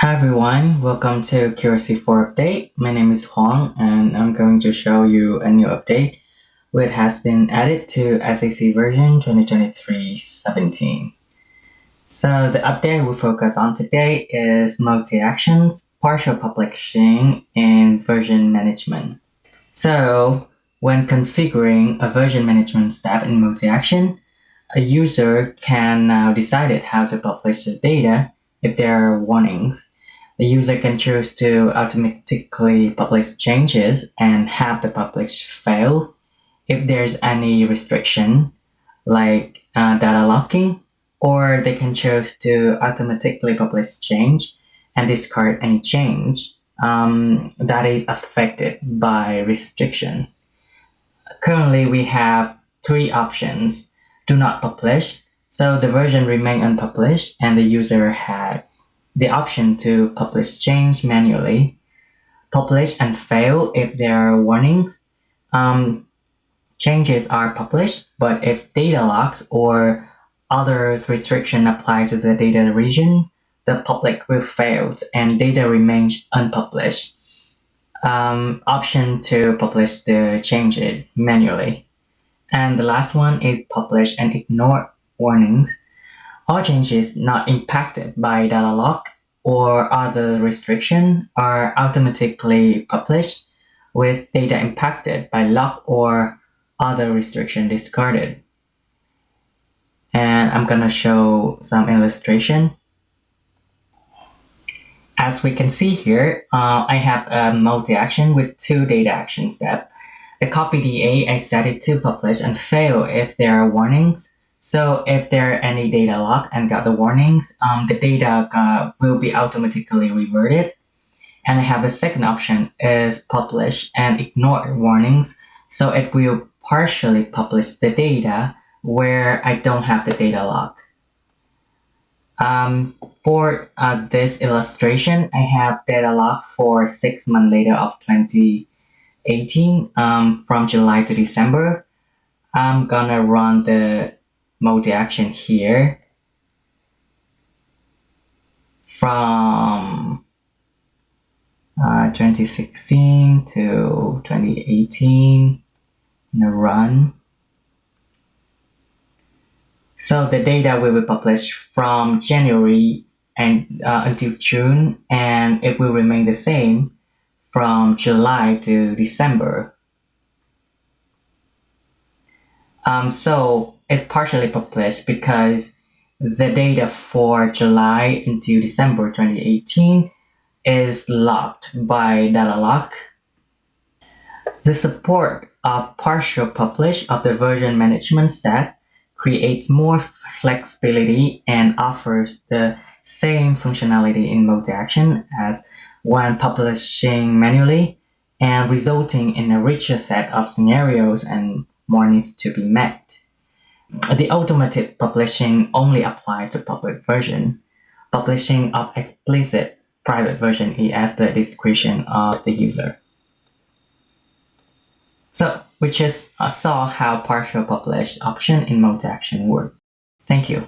Hi everyone, welcome to QRC4 update. My name is Huang and I'm going to show you a new update which has been added to SAC version 2023-17. So the update we focus on today is multi-actions, partial publishing, and version management. So when configuring a version management step in multi-action, a user can now decide how to publish the data if there are warnings. The user can choose to automatically publish changes and have the publish fail if there's any restriction, like data locking, or they can choose to automatically publish change and discard any change that is affected by restriction. Currently, we have three options. Do not publish, so the version remain unpublished and the user had the option to publish change manually, publish and fail if there are warnings. Changes are published, but if data locks or other restriction apply to the data region, the public will fail and data remains unpublished. Option to publish the changes manually. And the last one is publish and ignore warnings. All changes not impacted by data lock or other restriction are automatically published, with data impacted by lock or other restriction discarded. And I'm gonna show some illustration. As we can see here, I have a multi-action with two data action steps. The copy DA I set it to publish and fail if there are warnings. So if there are any data lock and got the warnings, the data will be automatically reverted. And I have the second option is publish and ignore warnings. So it will partially publish the data where I don't have the data lock. For this illustration, I have data lock for 6 months later of 2018 from July to December. I'm gonna run the multi-action here from 2016 to 2018 in a run. So the data will be published from January and until June, and it will remain the same from July to December. So it's partially published because the data for July into December 2018 is locked by data lock. The support of partial publish of the version management step creates more flexibility and offers the same functionality in multi-action as when publishing manually, and resulting in a richer set of scenarios and more needs to be met. The automated publishing only applies to public version. Publishing of explicit private version is at the discretion of the user. So we just saw how partial publish option in multi-action work. Thank you.